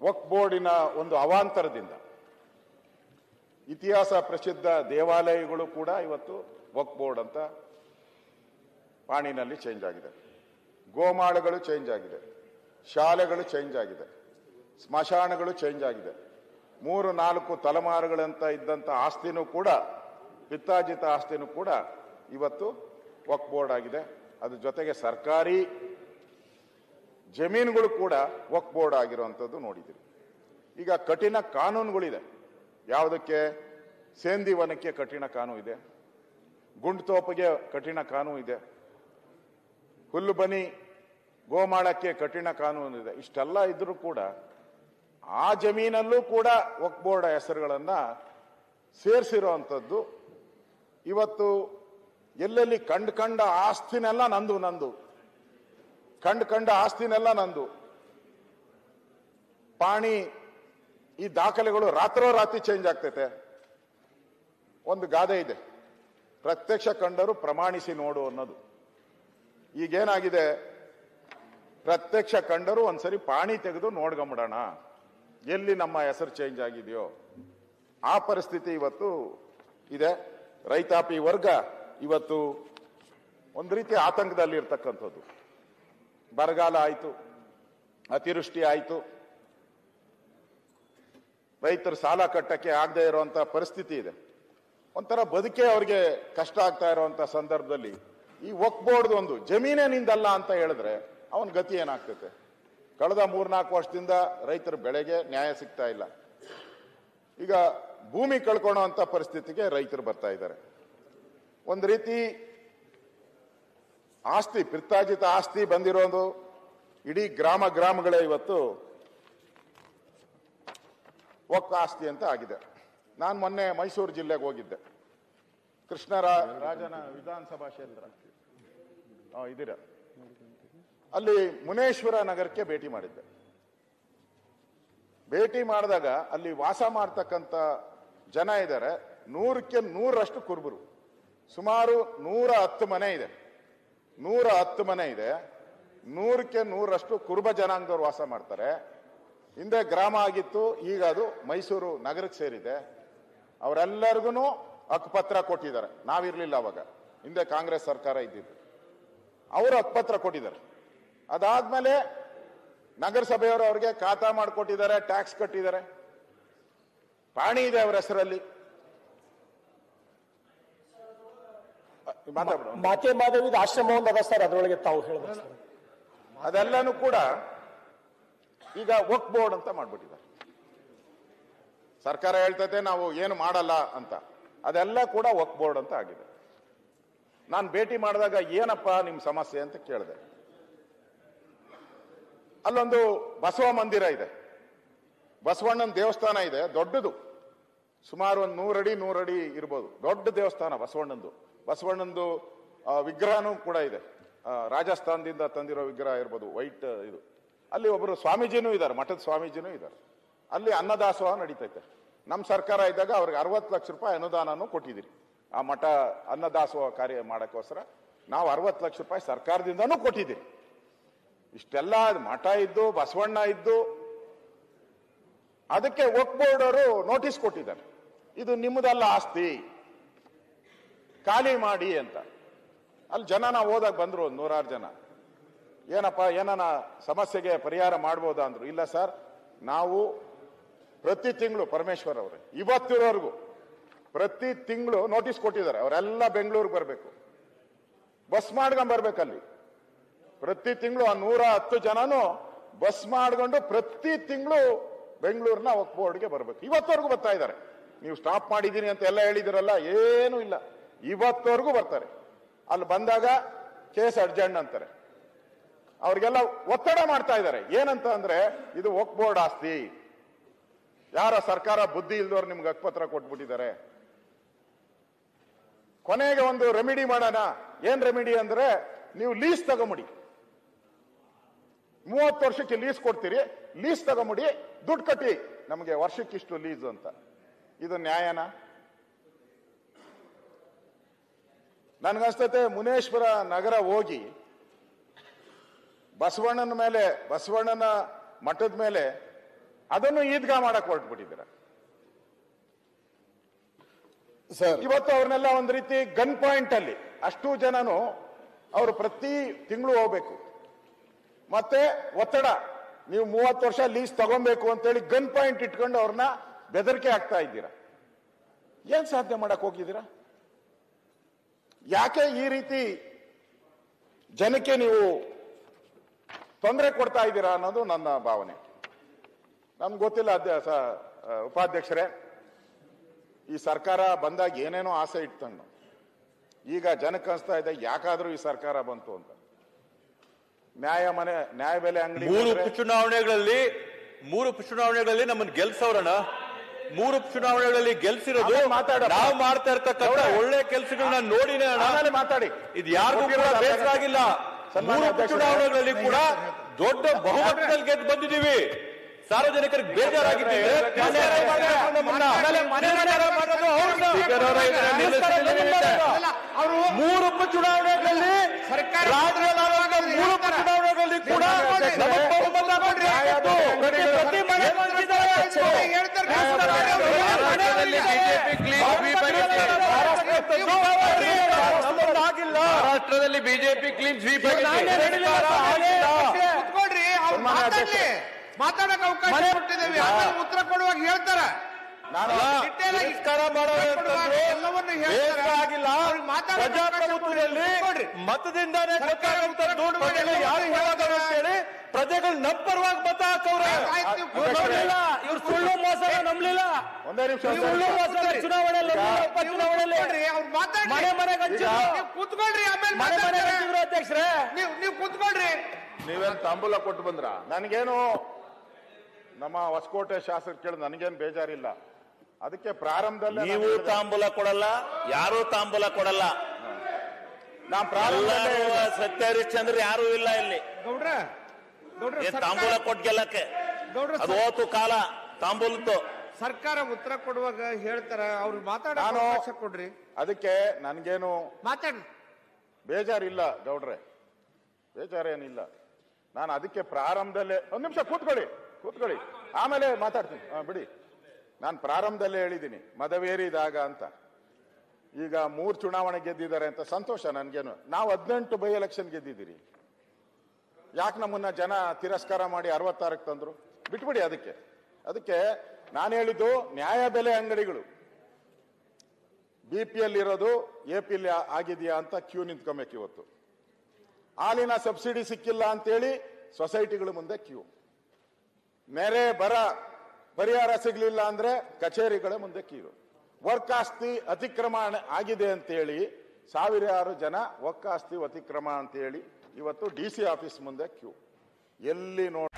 ವಕ್ಫ್ ಬೋರ್ಡಿನ ಒಂದು ಅವಾಂತರದಿಂದ ಇತಿಹಾಸ ಪ್ರಸಿದ್ಧ ದೇವಾಲಯಗಳು ಕೂಡ ಇವತ್ತು ವಕ್ಫ್ ಬೋರ್ಡ್ ಅಂತ ಪಾಣಿನಲ್ಲಿ ಚೇಂಜ್ ಆಗಿದೆ. ಗೋಮಾಳಗಳು ಚೇಂಜ್ ಆಗಿದೆ, ಶಾಲೆಗಳು ಚೇಂಜ್ ಆಗಿದೆ, ಸ್ಮಶಾನಗಳು ಚೇಂಜ್ ಆಗಿದೆ. 3-4 ತಲೆಮಾರುಗಳಂತ ಇದ್ದಂಥ ಆಸ್ತಿನೂ ಕೂಡ, ಪಿತ್ತಾರ್ಜಿತ ಆಸ್ತಿನೂ ಕೂಡ ಇವತ್ತು ವಕ್ಫ್ ಬೋರ್ಡ್ ಆಗಿದೆ. ಅದ್ರ ಜೊತೆಗೆ ಸರ್ಕಾರಿ ಜಮೀನುಗಳು ಕೂಡ ವಕ್ಫ್ ಬೋರ್ಡ್ ಆಗಿರುವಂಥದ್ದು ನೋಡಿದ್ದೀರಿ. ಈಗ ಕಠಿಣ ಕಾನೂನುಗಳಿದೆ. ಯಾವುದಕ್ಕೆ? ಸೇಂದಿ ವನಕ್ಕೆ ಕಠಿಣ ಕಾನೂನು ಇದೆ, ಗುಂಡ್ತೋಪಿಗೆ ಕಠಿಣ ಕಾನೂನು ಇದೆ, ಹುಲ್ಲುಬನಿ ಗೋಮಾಳಕ್ಕೆ ಕಠಿಣ ಕಾನೂನು ಇದೆ. ಇಷ್ಟೆಲ್ಲ ಇದ್ರೂ ಕೂಡ ಆ ಜಮೀನಲ್ಲೂ ಕೂಡ ವಕ್ಫ್ ಬೋರ್ಡ್ ಹೆಸರುಗಳನ್ನ ಸೇರಿಸಿರುವಂಥದ್ದು. ಇವತ್ತು ಎಲ್ಲೆಲ್ಲಿ ಕಂಡ ಆಸ್ತಿನೆಲ್ಲ ನಂದು ಕಂಡ ಆಸ್ತಿನೆಲ್ಲ ನಂದು. ಪಾಣಿ ಈ ದಾಖಲೆಗಳು ರಾತ್ರೋರಾತ್ರಿ ಚೇಂಜ್ ಆಗ್ತೈತೆ. ಒಂದು ಗಾದೆ ಇದೆ, ಪ್ರತ್ಯಕ್ಷ ಕಂಡರು ಪ್ರಮಾಣಿಸಿ ನೋಡು ಅನ್ನೋದು. ಈಗೇನಾಗಿದೆ, ಪ್ರತ್ಯಕ್ಷ ಕಂಡರು ಒಂದ್ಸರಿ ಪಾಣಿ ತೆಗೆದು ನೋಡ್ಕೊಂಬಿಡೋಣ ಎಲ್ಲಿ ನಮ್ಮ ಹೆಸರು ಚೇಂಜ್ ಆಗಿದೆಯೋ. ಆ ಪರಿಸ್ಥಿತಿ ಇವತ್ತು ಇದೆ. ರೈತಾಪಿ ವರ್ಗ ಇವತ್ತು ಒಂದು ರೀತಿ ಆತಂಕದಲ್ಲಿ ಇರ್ತಕ್ಕಂಥದ್ದು. ಬರಗಾಲ ಆಯಿತು, ಅತಿವೃಷ್ಟಿ ಆಯಿತು, ರೈತರು ಸಾಲ ಕಟ್ಟಕ್ಕೆ ಆಗದೆ ಇರುವಂತ ಪರಿಸ್ಥಿತಿ ಇದೆ. ಒಂಥರ ಬದುಕೆ ಅವ್ರಿಗೆ ಕಷ್ಟ ಆಗ್ತಾ ಇರುವಂತ ಸಂದರ್ಭದಲ್ಲಿ ಈ ವಕ್ಫ್ ಬೋರ್ಡ್ ಒಂದು ಜಮೀನೇ ನಿಂದಲ್ಲ ಅಂತ ಹೇಳಿದ್ರೆ ಅವನ ಗತಿ ಏನಾಗ್ತೈತೆ? ಕಳೆದ 3-4 ವರ್ಷದಿಂದ ರೈತರ ಬೆಳೆಗೆ ನ್ಯಾಯ ಸಿಗ್ತಾ ಇಲ್ಲ. ಈಗ ಭೂಮಿ ಕಳ್ಕೊಳ್ಳುವಂತ ಪರಿಸ್ಥಿತಿಗೆ ರೈತರು ಬರ್ತಾ ಇದ್ದಾರೆ. ಒಂದು ರೀತಿ ಆಸ್ತಿ, ಪಿತ್ತಾರ್ಜಿತ ಆಸ್ತಿ ಬಂದಿರೋದು ಇಡೀ ಗ್ರಾಮಗಳೇ ಇವತ್ತು ವಕ್ಫ್ ಆಸ್ತಿ ಅಂತ ಆಗಿದೆ. ನಾನು ಮೊನ್ನೆ ಮೈಸೂರು ಜಿಲ್ಲೆಗೆ ಹೋಗಿದ್ದೆ. ಕೃಷ್ಣರಾಜನ ವಿಧಾನಸಭಾ ಕ್ಷೇತ್ರ ಇದೀರ, ಅಲ್ಲಿ ಮುನೇಶ್ವರ ನಗರಕ್ಕೆ ಭೇಟಿ ಮಾಡಿದ್ದೆ. ಭೇಟಿ ಮಾಡಿದಾಗ ಅಲ್ಲಿ ವಾಸ ಮಾಡ್ತಕ್ಕಂಥ ಜನ ಇದ್ದಾರೆ 100ಕ್ಕೆ 100ರಷ್ಟು ಕುರುಬರು. ಸುಮಾರು 110 ಮನೆ ಇದೆ. 110 ಮನೆ ಇದೆ. 100ಕ್ಕೆ 100ರಷ್ಟು ಕುರುಬ ಜನಾಂಗದವ್ರು ವಾಸ ಮಾಡ್ತಾರೆ. ಹಿಂದೆ ಗ್ರಾಮ ಆಗಿತ್ತು, ಈಗ ಅದು ಮೈಸೂರು ನಗರಕ್ಕೆ ಸೇರಿದೆ. ಅವರೆಲ್ಲರಿಗೂ ಹಕ್ಕುಪತ್ರ ಕೊಟ್ಟಿದ್ದಾರೆ. ನಾವಿರ್ಲಿಲ್ಲ ಅವಾಗ, ಹಿಂದೆ ಕಾಂಗ್ರೆಸ್ ಸರ್ಕಾರ ಇದ್ದಿದ್ದು. ಅವರು ಹಕ್ಕುಪತ್ರ ಕೊಟ್ಟಿದ್ದಾರೆ. ಅದಾದ್ಮೇಲೆ ನಗರಸಭೆಯವರು ಅವ್ರಿಗೆ ಖಾತಾ ಮಾಡಿಕೊಟ್ಟಿದ್ದಾರೆ, ಟ್ಯಾಕ್ಸ್ ಕಟ್ಟಿದ್ದಾರೆ, ಪಾಣಿ ಇದೆ ಅವರ ಹೆಸರಲ್ಲಿ. ಮಾತೆ ಮಾಧವಿ ಆಶ್ರಮ ಒಂದು ಅದ ಸರ್, ಅದರೊಳಗೆ ತಾವು ಹೇಳಿದ್ರೆ ಅದೆಲ್ಲನೂ ಕೂಡ ಈಗ ವಕ್ಫ್ ಬೋರ್ಡ್ ಅಂತ ಮಾಡ್ಬಿಟ್ಟಿದ್ದಾರೆ. ಸರ್ಕಾರ ಹೇಳ್ತೈತೆ ನಾವು ಏನು ಮಾಡಲ್ಲ ಅಂತ, ಅದೆಲ್ಲ ಕೂಡ ವಕ್ಫ್ ಬೋರ್ಡ್ ಅಂತ ಆಗಿದೆ. ನಾನು ಭೇಟಿ ಮಾಡಿದಾಗ ಏನಪ್ಪ ನಿಮ್ಮ ಸಮಸ್ಯೆ ಅಂತ ಕೇಳಿದೆ. ಅಲ್ಲೊಂದು ಬಸವ ಮಂದಿರ ಇದೆ, ಬಸವಣ್ಣನ ದೇವಸ್ಥಾನ ಇದೆ, ದೊಡ್ಡದು, ಸುಮಾರು ಒಂದು 100 ಅಡಿ ಇರ್ಬೋದು. ದೊಡ್ಡ ದೇವಸ್ಥಾನ ಬಸವಣ್ಣಂದು ವಿಗ್ರಹನೂ ಕೂಡ ಇದೆ. ರಾಜಸ್ಥಾನದಿಂದ ತಂದಿರೋ ವಿಗ್ರಹ ಇರ್ಬೋದು, ವೈಟ್ ಇದು. ಅಲ್ಲಿ ಒಬ್ಬರು ಸ್ವಾಮೀಜಿನೂ ಇದ್ದಾರೆ, ಮಠದ ಸ್ವಾಮೀಜಿನೂ ಇದ್ದಾರೆ. ಅಲ್ಲಿ ಅನ್ನದಾಸೋಹ ನಡೀತೈತೆ. ನಮ್ಮ ಸರ್ಕಾರ ಇದ್ದಾಗ ಅವ್ರಿಗೆ 60 ಲಕ್ಷ ರೂಪಾಯಿ ಅನುದಾನನೂ ಕೊಟ್ಟಿದ್ದೀರಿ. ಆ ಮಠ ಅನ್ನದಾಸೋಹ ಕಾರ್ಯ ಮಾಡೋಕ್ಕೋಸ್ಕರ ನಾವು 60 ಲಕ್ಷ ರೂಪಾಯಿ ಸರ್ಕಾರದಿಂದನೂ ಕೊಟ್ಟಿದ್ದೀರಿ. ಇಷ್ಟೆಲ್ಲ ಮಠ ಇದ್ದು, ಬಸವಣ್ಣ ಇದ್ದು, ಅದಕ್ಕೆ ವಕ್ಫ್ ಬೋರ್ಡ್ ಅವರು ನೋಟಿಸ್ ಕೊಟ್ಟಿದ್ದಾರೆ, ಇದು ನಿಮ್ಮದಲ್ಲ ಆಸ್ತಿ, ಖಾಲಿ ಮಾಡಿ ಅಂತ. ಅಲ್ಲಿ ಜನನ ಹೋದಾಗ ಬಂದ್ರು 100 ಜನ. ಏನಪ್ಪ ಏನಾನ ಸಮಸ್ಯೆಗೆ ಪರಿಹಾರ ಮಾಡ್ಬೋದಾ ಅಂದ್ರು. ಇಲ್ಲ ಸರ್, ನಾವು ಪ್ರತಿ ತಿಂಗಳು, ಪರಮೇಶ್ವರ್ ಅವರೇ ಇವತ್ತಿರೋರ್ಗು ಪ್ರತಿ ತಿಂಗಳು ನೋಟಿಸ್ ಕೊಟ್ಟಿದ್ದಾರೆ. ಅವರೆಲ್ಲ ಬೆಂಗಳೂರಿಗೆ ಬರಬೇಕು, ಬಸ್ ಮಾಡ್ಕೊಂಡ್ ಬರ್ಬೇಕಲ್ಲಿ. ಪ್ರತಿ ತಿಂಗಳು ಆ 110 ಜನನು ಬಸ್ ಮಾಡ್ಕೊಂಡು ಪ್ರತಿ ತಿಂಗಳು ಬೆಂಗಳೂರಿನ ವಕ್ಫ್ ಬೋರ್ಡ್ಗೆ ಬರಬೇಕು. ಇವತ್ತವರೆಗೂ ಬರ್ತಾ ಇದ್ದಾರೆ. ನೀವು ಸ್ಟಾಪ್ ಮಾಡಿದೀನಿ ಅಂತ ಎಲ್ಲ ಹೇಳಿದಿರಲ್ಲ, ಏನೂ ಇಲ್ಲ, ಇವತ್ತವರೆಗೂ ಬರ್ತಾರೆ. ಅಲ್ಲಿ ಬಂದಾಗ ಕೇಸ್ ಅರ್ಜೆಂಟ್ ಅಂತಾರೆ. ಅವ್ರಿಗೆಲ್ಲ ಒತ್ತಡ ಮಾಡ್ತಾ ಇದ್ದಾರೆ. ಏನಂತ ಅಂದ್ರೆ ಇದು ವಕ್ಫ್ ಬೋರ್ಡ್ ಆಸ್ತಿ, ಯಾರ ಸರ್ಕಾರ ಬುದ್ಧಿ ಇಲ್ದವ್ರು ನಿಮ್ಗೆ ಹಕ್ಕುಪತ್ರ ಕೊಟ್ಬಿಟ್ಟಿದ್ದಾರೆ. ಕೊನೆಗೆ ಒಂದು ರೆಮಿಡಿ ಮಾಡೋಣ. ಏನ್ ರೆಮಿಡಿ ಅಂದ್ರೆ ನೀವು ಲೀಸ್ ತಗೊಂಬಿಡಿ, 30 ವರ್ಷಕ್ಕೆ ಲೀಸ್ ಕೊಡ್ತೀರಿ, ಲೀಸ್ ತಗೊಂಬಿಡಿ, ದುಡ್ಡು ಕಟ್ಟಿ ನಮಗೆ ವರ್ಷಕ್ಕಿಷ್ಟು ಲೀಸ್ ಅಂತ. ಇದು ನ್ಯಾಯನಾ? ನನ್ಗನ್ಸ್ತತೆ ಮುನೇಶ್ವರ ನಗರ ಹೋಗಿ ಬಸವಣ್ಣನ ಮೇಲೆ, ಬಸವಣ್ಣನ ಮಠದ ಮೇಲೆ ಅದನ್ನು ಈದ್ಗಾ ಮಾಡಕ್ ಹೊರಟ್ಬಿಟ್ಟಿದ್ದೀರ. ಸರ್ ಇವತ್ತು ಅವ್ರನ್ನೆಲ್ಲ ಒಂದ್ ರೀತಿ ಗನ್ ಪಾಯಿಂಟ್ ಅಲ್ಲಿ ಅಷ್ಟು ಜನನು ಅವರು ಪ್ರತಿ ತಿಂಗಳು ಹೋಗ್ಬೇಕು, ಮತ್ತೆ ಒತ್ತಡ, ನೀವು 30 ವರ್ಷ ಲೀಸ್ ತಗೊಬೇಕು ಅಂತೇಳಿ ಗನ್ ಪಾಯಿಂಟ್ ಇಟ್ಕೊಂಡು ಅವ್ರನ್ನ ಬೆದರಿಕೆ ಆಗ್ತಾ ಇದ್ದೀರಾ. ಏನ್ ಸಾಧನೆ ಮಾಡಕ್ ಹೋಗಿದ್ದೀರಾ? ಯಾಕೆ ಈ ರೀತಿ ಜನಕ್ಕೆ ನೀವು ತೊಂದರೆ ಕೊಡ್ತಾ ಇದ್ದೀರಾ ಅನ್ನೋದು ನನ್ನ ಭಾವನೆ. ನಮ್ಗೆ ಗೊತ್ತಿಲ್ಲ ಉಪಾಧ್ಯಕ್ಷರೇ, ಈ ಸರ್ಕಾರ ಬಂದಾಗ ಏನೇನೋ ಆಸೆ ಇಟ್ಕೊಂಡು ಈಗ ಜನಕ್ಕೆ ಅನಿಸ್ತಾ ಇದೆ ಯಾಕಾದ್ರೂ ಈ ಸರ್ಕಾರ ಬಂತು ಅಂತ. ನ್ಯಾಯಬೆಲೆ ಅಂಗಡಿ ಮೂರು ಉಪಚುನಾವಣೆಗಳಲ್ಲಿ ನಮ್ಮನ್ನು ಗೆಲ್ಸವ್ರಣ. 3 ಚುನಾವಣೆಗಳಲ್ಲಿ ಗೆಲ್ಸಿರೋದು ನಾವು ಮಾಡ್ತಾ ಇರ್ತಕ್ಕಂಥ ಒಳ್ಳೆ ಕೆಲಸಗಳನ್ನ ನೋಡಿನೇ ಅಣ್ಣ. ಮಾತಾಡಿ, ಇದು ಯಾರಿಗೂ ಕೂಡ ಬೇಸರ ಆಗಿಲ್ಲ. 3 ಉಪಚುನಾವಣೆಗಳಲ್ಲಿ ಕೂಡ ದೊಡ್ಡ ಬಹುಮತದಲ್ಲಿ ಗೆದ್ದು ಬಂದಿದ್ದೀವಿ. ಸಾರ್ವಜನಿಕರಿಗೆ ಬೇಜಾರಾಗಿದ್ದೀವಿ. 3 ಉಪಚುನಾವಣೆಗಳಲ್ಲಿ ರಾಜ್ಯದಲ್ಲಿ 3 ಉಪಚುನಾವಣೆಗಳಲ್ಲಿ ಕೂಡ ಬಹುಮತ ಪ್ರತಿ ಮನೆ ಮಹಾರಾಷ್ಟ್ರದಲ್ಲಿ ಬಿಜೆಪಿ ಕ್ಲೀನ್ ಸ್ವೀಪ್ ಮಾತಾಡಕ್ಕೆ ಅವಕಾಶ ಕೊಟ್ಟಿದ್ದೇವೆ. ಉತ್ತರ ಕೊಡುವಾಗ ಹೇಳ್ತಾರ ಪ್ರಜಾಪ್ರಭುತ್ವದಲ್ಲಿ ಮತದಿಂದಾನೇ ಪ್ರಜೆಗಳು ನಮ್ಮ ಪರವಾಗಿ ಮತ ಹಾಕವ್ರೆ. ಇವ್ರು ಸುಳ್ಳು ಮೋಸ ನಂಬಲಿಲ್ಲ. ಒಂದೇ ನಿಮಿಷ ಚುನಾವಣೆಯಲ್ಲಿ ಮನೆ ಮನೆಗೆ ಕೂತ್ಕೊಳ್ರಿ, ಆಮೇಲೆ ಅಧ್ಯಕ್ಷರೇ ನೀವು ಕೂತ್ಕೊಳ್ರಿ. ನೀವೇನ್ ತಾಂಬೂಲ ಕೊಟ್ಟು ಬಂದ್ರ? ನನಗೇನು ನಮ್ಮ ಹೊಸಕೋಟೆ ಶಾಸಕ ಕೇಳಿ ನನಗೇನು ಬೇಜಾರಿಲ್ಲ. ಅದಕ್ಕೆ ಪ್ರಾರಂಭದಲ್ಲಿ ನೀವು ತಾಂಬೂಲ ಕೊಡಲ್ಲ, ಯಾರು ತಾಂಬೂಲ ಕೊಡಲ್ಲ. ನಾ ಪ್ರಾರಂಭದಲ್ಲಿ ಸತ್ಯ ಹರಿಶ್ಚಂದ್ರ ಯಾರು ಇಲ್ಲ ಇಲ್ಲಿ. ತಾಂಬೂಲ ಕೊಟ್ಟು ಗೆಲ್ಲಕ್ಕೆ ಅದು ಹೋತು ಕಾಲ ತಾಂಬೂಲದ್ದು. ಸರ್ಕಾರ ಉತ್ತರ ಕೊಡುವಾಗ ಹೇಳ್ತಾರ, ಅವ್ರು ಮಾತಾಡೋ ಅವಕಾಶ ಕೊಡ್ರಿ. ಅದಕ್ಕೆ ನನ್ಗೇನು ಮಾತಾಡ್ರಿ, ಬೇಜಾರಿಲ್ಲ ಗೌಡ್ರೆ, ಬೇಜಾರೇನಿಲ್ಲ. ನಾನು ಅದಕ್ಕೆ ಪ್ರಾರಂಭದಲ್ಲೇ ಒಂದ್ ನಿಮಿಷ ಕೂತ್ಕೊಳ್ಳಿ, ಆಮೇಲೆ ಮಾತಾಡ್ತೀನಿ. ಬಿಡಿ, ನಾನು ಪ್ರಾರಂಭದಲ್ಲೇ ಹೇಳಿದ್ದೀನಿ ಮದವೇರಿದಾಗ ಅಂತ. ಈಗ 3 ಚುನಾವಣೆ ಗೆದ್ದಿದ್ದಾರೆ ಅಂತ ಸಂತೋಷ ನನ್ಗೇನು. ನಾವು 18 ಬೈ ಎಲೆಕ್ಷನ್ ಗೆದ್ದಿದ್ದೀರಿ. ಯಾಕೆ ನಮ್ಮನ್ನ ಜನ ತಿರಸ್ಕಾರ ಮಾಡಿ 66ಕ್ಕೆ ತಂದ್ರು? ಬಿಟ್ಬಿಡಿ. ಅದಕ್ಕೆ ನಾನು ಹೇಳಿದ್ದು ನ್ಯಾಯಬೆಲೆ ಅಂಗಡಿಗಳು BPL ಇರೋದು APL ಆಗಿದೆಯಾ ಅಂತ ಕ್ಯೂ ನಿಂತ್ಕೊಬೇಕು. ಇವತ್ತು ಹಾಲಿನ ಸಬ್ಸಿಡಿ ಸಿಕ್ಕಿಲ್ಲ ಅಂತೇಳಿ ಸೊಸೈಟಿಗಳ ಮುಂದೆ ಕ್ಯೂ, ನೆರೆ ಬರ ಪರಿಹಾರ ಸಿಗ್ಲಿಲ್ಲ ಅಂದ್ರೆ ಕಚೇರಿಗಳ ಮುಂದೆ ಕ್ಯೂ, ವರ್ಕ್ ಆಸ್ತಿ ಅತಿಕ್ರಮ ಆಗಿದೆ ಅಂತೇಳಿ ಸಾವಿರಾರು ಜನ ವರ್ಕ್ ಆಸ್ತಿ ಅತಿಕ್ರಮ ಅಂತೇಳಿ ಇವತ್ತು DC ಆಫೀಸ್ ಮುಂದೆ ಕ್ಯೂ. ಎಲ್ಲಿ ನೋಡಿ